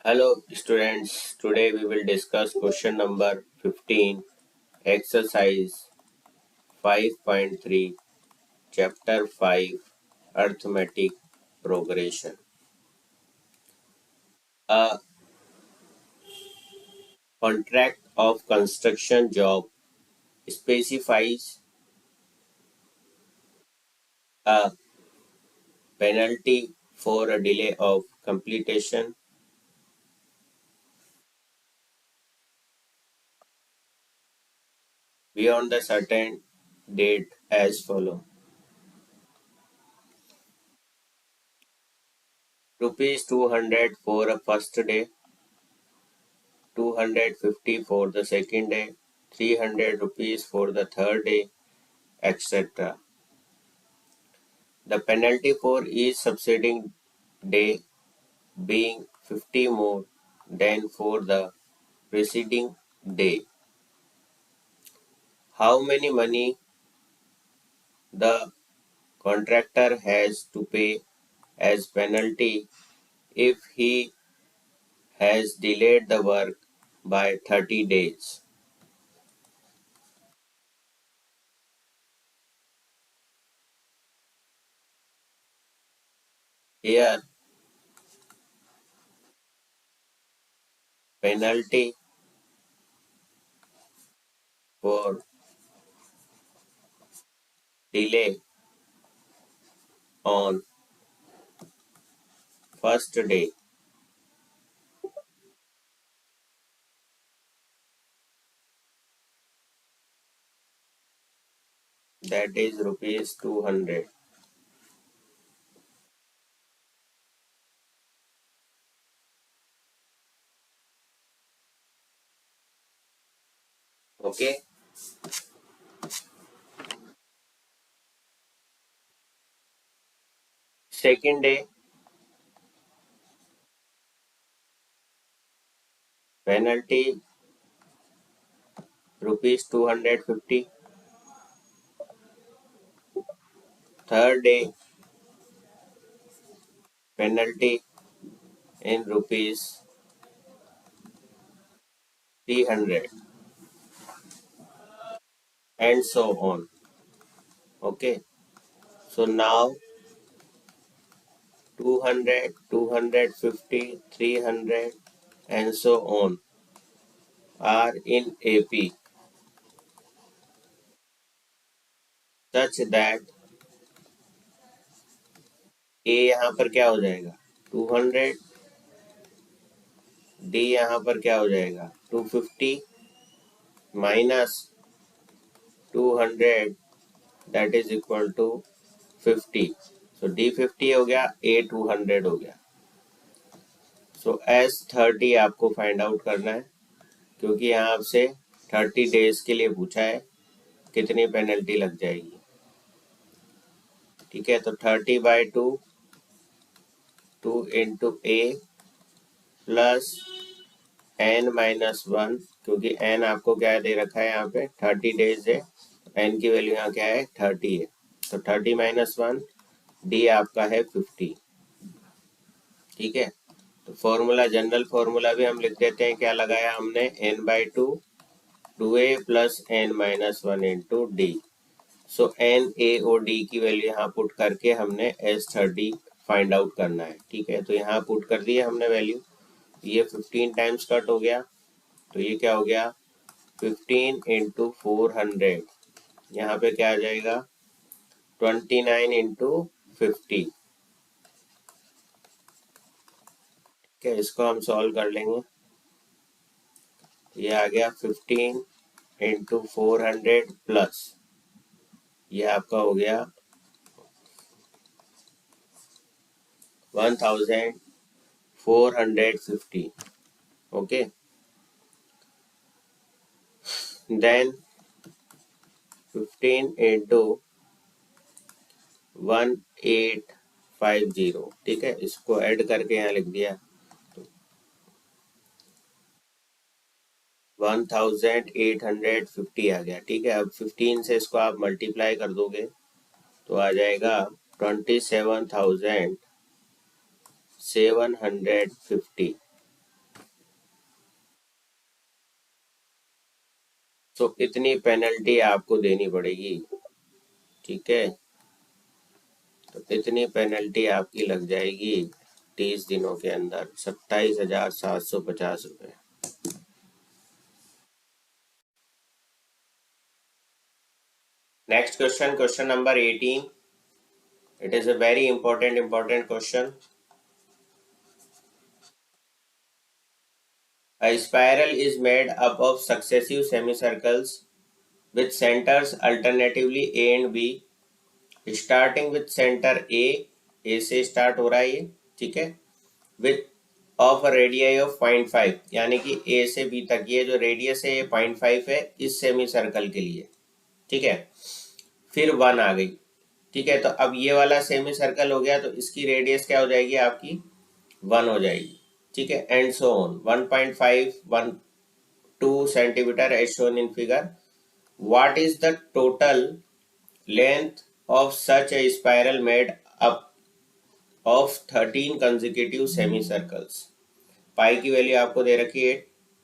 Hello students, today we will discuss question number 15, exercise 5.3, chapter 5, arithmetic progression. A contract of construction job specifies a penalty for a delay of completion beyond the certain date as follow. Rupees 200 for a first day, 250 for the second day, 300 rupees for the third day, etc. The penalty for each succeeding day being 50 more than for the preceding day. How many money the contractor has to pay as penalty if he has delayed the work by 30 days? Here, penalty for delay on first day, that is rupees 200. Okay. Second day, penalty rupees 250. Third day, penalty in rupees 300 and so on. Okay. So now 200, 250, 300 and so on are in AP such that A यहाँ पर क्या हो जाएगा 200, D यहाँ पर क्या हो जाएगा 250 minus 200 that is equal to 50. So D 50 हो गया, A 200 हो गया. So S 30 आपको फाइंड आउट करना है क्योंकि यहाँ आपसे 30 डेज के लिए पूछा है कितनी पेनल्टी लग जाएगी. ठीक है, तो 30/2 2 इंटू ए प्लस n-1 क्योंकि n आपको क्या दे रखा है यहाँ पे 30 डेज है, n की वैल्यू यहाँ क्या है 30 है, तो 30-1 d आपका है 50. ठीक है, तो फॉर्मूला जनरल फॉर्मूला भी हम लिख देते हैं. क्या लगाया हमने n/2 2a plus n-1 into D. So N A और डी की वैल्यू यहाँ पुट करके हमने S30 फाइंड आउट करना है. ठीक है, तो यहाँ पुट कर दिया हमने वैल्यू. ये 15 टाइम्स कट हो गया, तो ये क्या हो गया 15 इंटू 400. यहाँ पे क्या आ जाएगा 29 इंटू 50. ठीक है, इसको हम सॉल्व कर लेंगे. ये आ गया 15 इंटू 400 प्लस ये आपका हो गया 1450. Okay, then 15 into 1850. ठीक है, इसको ऐड करके यहाँ लिख दिया 1850 आ गया. ठीक है, अब 15 से इसको आप मल्टीप्लाई कर दोगे तो आ जाएगा 27,750. तो इतनी पेनल्टी आपको देनी पड़ेगी, ठीक है। तो इतनी पेनल्टी आपकी लग जाएगी 30 दिनों के अंदर 27,750 रुपये। Next question, question number 18। It is a very important question. A spiral is made up of successive semicircles with centers alternatively A and B, starting with center A से स्टार्ट हो रहा है ये, ठीक है, with of a radii of 0.5, यानी कि A से B तक ये जो रेडियस है ये 0.5 है इस सेमी सर्कल के लिए, ठीक है। फिर 1 आ गई, ठीक है। तो अब ये वाला सेमी सर्कल हो गया तो इसकी रेडियस क्या हो जाएगी आपकी, 1 हो जाएगी, ठीक है। And so on 1.5 2 centimeter as shown in figure. What is the total length of such a spiral made up of 13 consecutive semicircles? पाई की वैल्यू आपको दे रखी है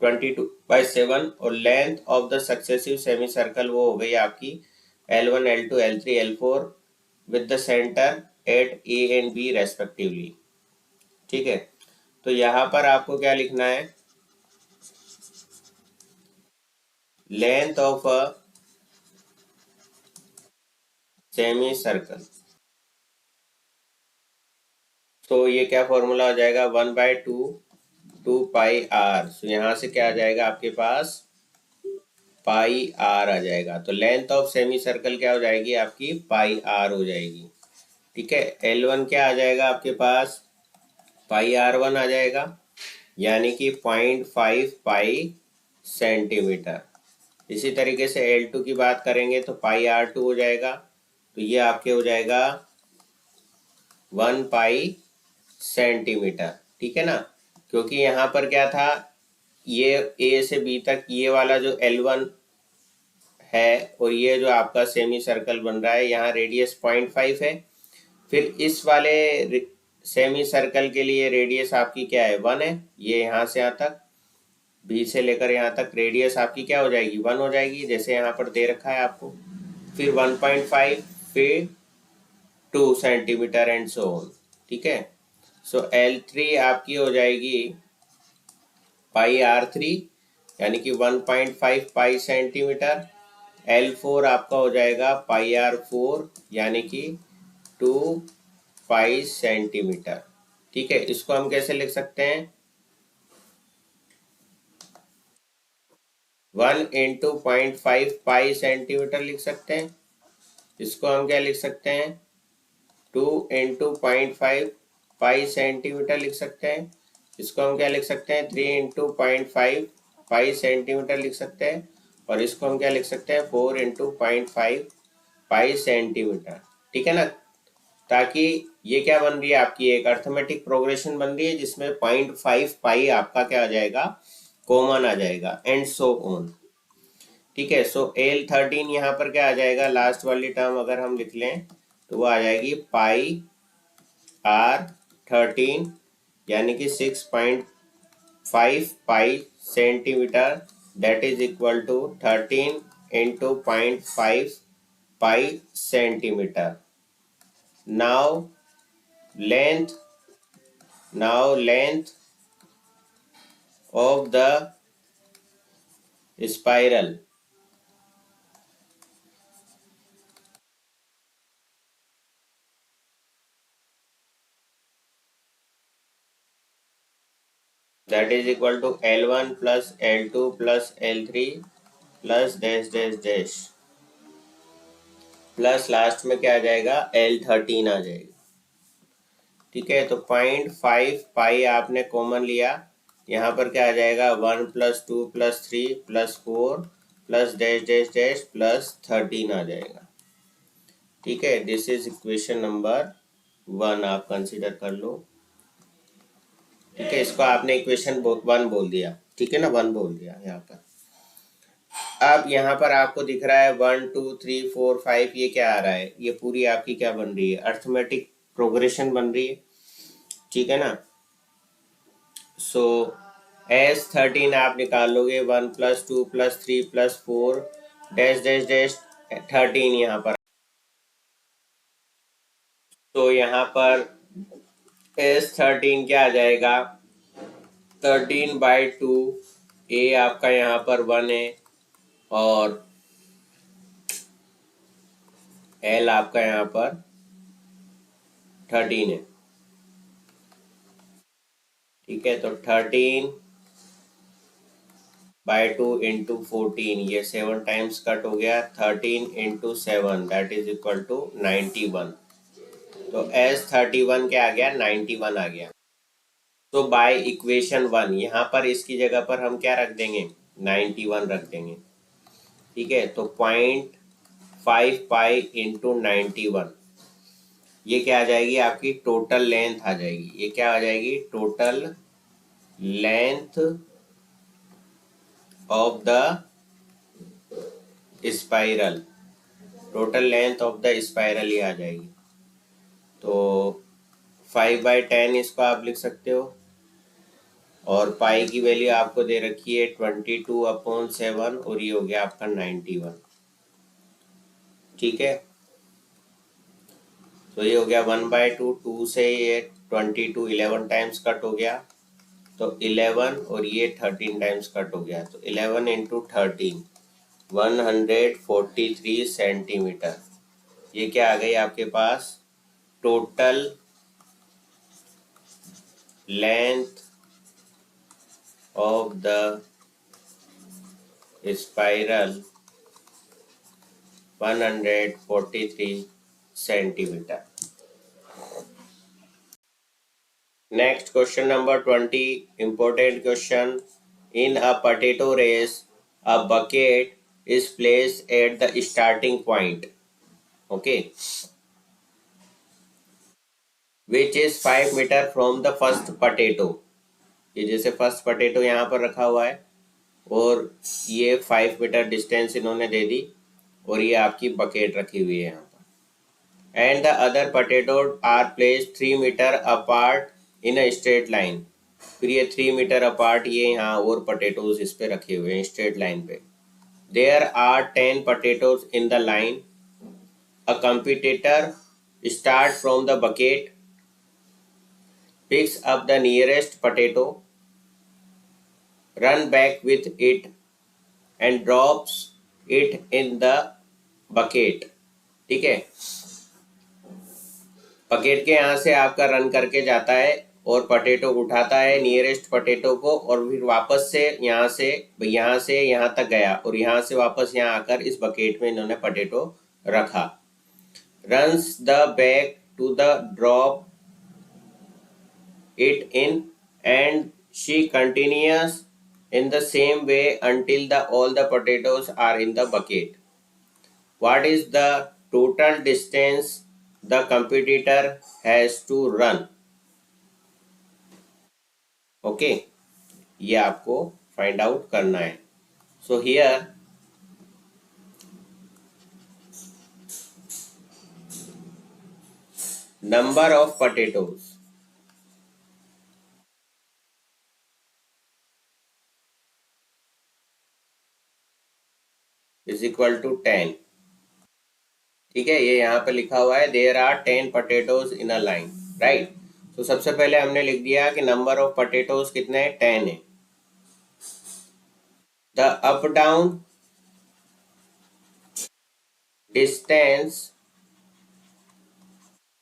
22/7 और length of the successive semi circle वो हो गई आपकी L1 L2 L3 L4 with the centre at A and B respectively, ठीक है। तो यहाँ पर आपको क्या लिखना है, length of a semi circle. तो ये क्या फॉर्मूला हो जाएगा, 1/2 2 पाई r। तो यहाँ से क्या आ जाएगा आपके पास, पाई r आ जाएगा। तो लेंथ ऑफ सेमी सर्कल क्या हो जाएगी आपकी, पाई r हो जाएगी, ठीक है। L1 क्या आ जाएगा आपके पास, पाई r1 आ जाएगा, यानी कि 0.5 पाई सेंटीमीटर। इसी तरीके से L2 की बात करेंगे तो पाई r2 हो जाएगा, तो ये आपके हो जाएगा 1 पाई सेंटीमीटर, ठीक है ना। क्योंकि यहाँ पर क्या था, ये ए से बी तक ये वाला जो L1 है और ये जो आपका सेमी सर्कल बन रहा है यहाँ रेडियस 0.5 है। फिर इस वाले सेमी सर्कल के लिए रेडियस आपकी क्या है, 1 है। ये यहाँ से यहाँ तक बी से लेकर यहाँ तक रेडियस आपकी क्या हो जाएगी, 1 हो जाएगी, जैसे यहाँ पर दे रखा है आपको। फिर 1.5, फिर 2 सेंटीमीटर एंड सो ऑन, ठीक है। सो L3 आपकी हो जाएगी पाई r3, यानी कि 1.5 पाई सेंटीमीटर। L4 आपका हो जाएगा पाई r4, यानी कि 2 पाई सेंटीमीटर, ठीक है। इसको हम कैसे लिख सकते हैं, 1 इंटू 0.5 पाई सेंटीमीटर लिख सकते हैं। इसको हम क्या लिख सकते हैं, 2 इंटू 0.5 पाई सेंटीमीटर लिख सकते हैं। इसको हम क्या लिख सकते हैं, 3 इंटू 0.5 पाई सेंटीमीटर लिख सकते हैं। और इसको हम क्या लिख सकते हैं, 4 इंटू 0.5 पाई सेंटीमीटर, ठीक है ना। ताकि ये क्या बन रही है आपकी, एक अर्थमेटिक प्रोग्रेशन बन रही है जिसमें 0.5 पाई आपका क्या आ जाएगा, कॉमन आ जाएगा, एंड सो ऑन, ठीक है। सो L13 यहाँ पर क्या आ जाएगा, लास्ट वाली टर्म अगर हम लिख लें तो वो आ जाएगी पाई r13, यानी कि 6.5 pi centimetre, that is equal to 13 into 0.5 pi centimetre. Now length of the spiral, that is equal to L1 plus L2 plus L3 plus dash dash dash plus last में क्या आ जाएगा, L13 आ जाएगा, ठीक है। तो 0.5 पाई आपने कॉमन लिया, यहाँ पर क्या आ जाएगा, 1 plus 2 plus 3 plus 4 plus dash dash dash plus 13 आ जाएगा, ठीक है। दिस इज इक्वेशन नंबर 1 आप कंसिडर कर लो, ठीक है। इसको आपने इक्वेशन 1 बोल दिया, ठीक है ना, 1 बोल दिया यहाँ पर। अब यहाँ पर आपको दिख रहा है 1 2 3 4 5, ये क्या आ रहा है, ये पूरी आपकी क्या बन रही है, अर्थमेटिक प्रोग्रेशन बन रही है, ठीक है ना। सो S13 आप निकाल लोगे 1 + 2 + 3 + 4 डैश डैश डैश 13 यहाँ पर। तो यहाँ पर S13 क्या आ जाएगा 13/2। ए आपका यहाँ पर 1 है और एल आपका यहाँ पर 13 है। ठीक है, तो 13/2 × 14, ये 7 टाइम्स कट हो गया। 13 × 7 दैट इज इक्वल टू 91। तो S31 क्या आ गया 91 आ गया। तो बाय इक्वेशन 1 यहाँ पर इसकी जगह पर हम क्या रख देंगे 91 रख देंगे। ठीक है, तो 0.5 पाई × 91 ये क्या आ जाएगी आपकी टोटल लेंथ आ जाएगी। ये क्या आ जाएगी total length of the spiral. Total length of the spiral ये आ जाएगी। तो 5/10 इसको आप लिख सकते हो और पाई की वैल्यू आपको दे रखी है 22/7 और ये हो गया आपका 91। ठीक है, तो ये हो गया 1/2। 2 से ये 22 11 टाइम्स कट हो गया तो 11 और ये 13 टाइम्स कट हो गया तो 11 × 13 143 सेंटीमीटर। ये क्या आ गई आपके पास total length of the spiral 143 centimetre. Next, question number 20, important question. In a potato race, a bucket is placed at the starting point, okay, which is 5 meter from the first potato. ये जैसे first potato यहाँ पर रखा हुआ है और ये 5 metre distance इन्होंने दे दी और ये आपकी बकेट रखी हुई है यहाँ पर। And the other potato are placed 3 metre apart in a straight line. फिर ये 3 मीटर अपार्ट ये यहाँ और पोटैटोज इस पे रखे हुए हैं स्ट्रेट लाइन पे। There are 10 potatoes in the line. A competitor start from the bucket, picks up the nearest potato, run back with it and drops it in the bucket। ठीक है, बकेट के यहाँ से आपका रन करके जाता है और पोटैटो उठाता है नियरेस्ट पोटैटो को और फिर वापस से यहाँ तक गया और यहाँ से वापस यहाँ आकर इस बकेट में इन्होंने पोटैटो रखा। Runs the back to the drop it in and she continues in the same way until all the potatoes are in the bucket. What is the total distance the competitor has to run? Okay, ये आपको find out करना है। So here number of potatoes is equal to 10। ठीक है, ये यहाँ पे लिखा हुआ है there are 10 potatoes in a line, right. तो सबसे पहले हमने लिख दिया कि नंबर ऑफ पोटैटोज कितने हैं 10 है। The up down distance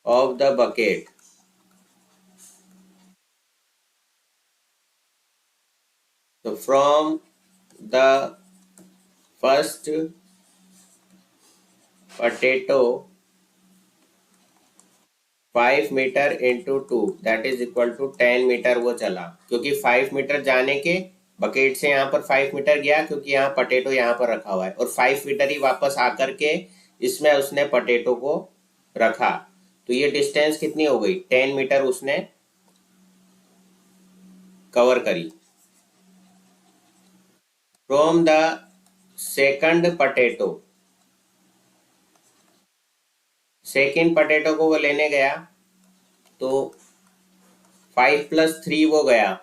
of the bucket, so from the first potato 5 metre into 2 that is equal to 10 metre वो चला क्योंकि 5 मीटर जाने के बकेट से यहाँ पर 5 मीटर गया क्योंकि यहाँ पोटैटो यहाँ पर रखा हुआ है और 5 मीटर ही वापस आकर के इसमें उसने पोटैटो को रखा। तो ये डिस्टेंस कितनी हो गई 10 मीटर उसने कवर करी। From the second potato, second potato को वो लेने गया तो 5 + 3 वो गया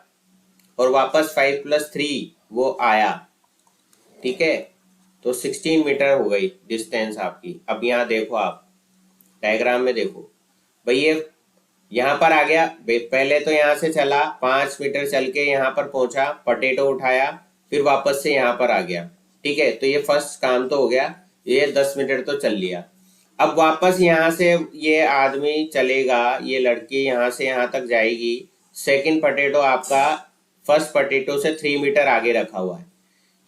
और वापस 5+3 वो आया, ठीक है, तो 16 मीटर हो गई डिस्टेंस आपकी। अब यहाँ देखो, आप डायग्राम में देखो भाई, ये यहाँ पर आ गया, पहले तो यहाँ से चला 5 मीटर चल के यहाँ पर पहुंचा, पोटैटो उठाया, फिर वापस से यहाँ पर आ गया, ठीक है, तो ये फर्स्ट काम तो हो गया, ये 10 मीटर तो चल लिया। अब वापस यहाँ से ये आदमी चलेगा, ये लड़की यहाँ से यहाँ तक जाएगी, सेकंड पोटैटो आपका फर्स्ट पोटैटो से 3 मीटर आगे रखा हुआ है,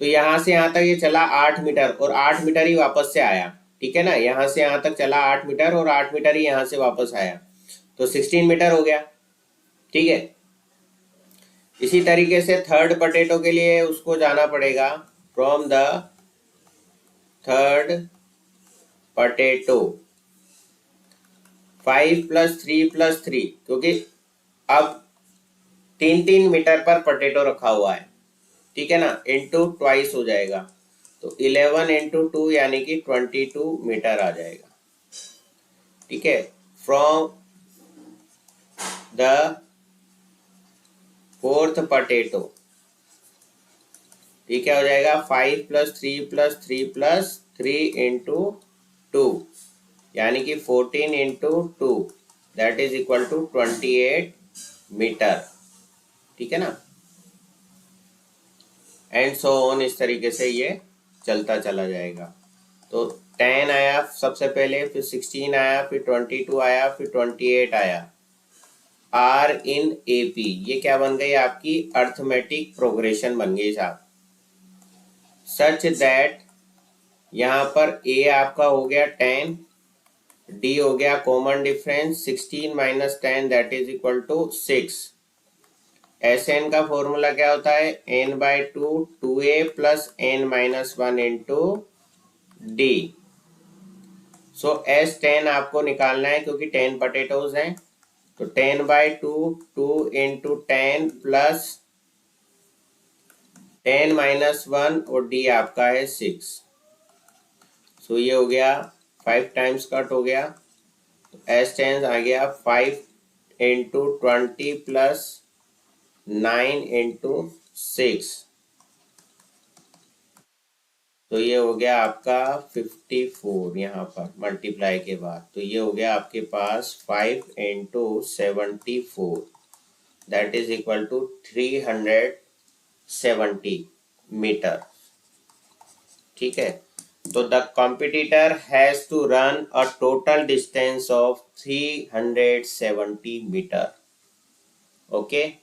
तो यहाँ से यहाँ तक ये चला 8 मीटर, और 8 मीटर ही वापस से आया, ठीक है ना, यहाँ से यहाँ तक चला 8 मीटर और 8 मीटर ही यहाँ से वापस आया, तो 16 मीटर हो गया, ठीक है। इसी तरीके से थर्ड पोटैटो के लिए उसको जाना पड़ेगा, फ्रॉम द थर्ड पोटैटो 5+3+3, क्योंकि अब 3-3 मीटर पर पोटैटो रखा हुआ है, ठीक है ना, इंटू ट्वाइस हो जाएगा, तो 11 इंटू 2 यानी कि 22 मीटर आ जाएगा, ठीक है। फ्रॉम द फोर्थ पोटैटो, ठीक है, हो जाएगा 5+3+3+3 इंटू 2 यानी कि 14 into 2 that is equal to 28 metre, ठीक है ना, एंड सो ऑन, इस तरीके से ये चलता चला जाएगा। तो 10 आया सबसे पहले, फिर 16 आया, फिर 22 आया, फिर 28 आया। आर इन एपी, ये क्या बन गई आपकी अर्थमेटिक प्रोग्रेशन बन गई साहब, सच दैट यहाँ पर ए आपका हो गया 10, डी हो गया common difference 16 minus 10 that is equal to 6। S N का फॉर्मूला क्या होता है, n/2 2a plus n-1 into D. सो S10 आपको निकालना है क्योंकि 10 पोटैटोज हैं, तो 10/2 2 इंटू 10 प्लस 10-1 और डी आपका है 6। सो ये हो गया 5 टाइम्स कट हो गया, तो S10 आ गया 5 इंटू 20 प्लस 9 इंटू 6, तो ये हो गया आपका 54 यहाँ पर मल्टीप्लाई के बाद, तो ये हो गया आपके पास 5 into 74 that is equal to 370 metre, ठीक है। तो the competitor has to run a total distance of 370 metre, okay.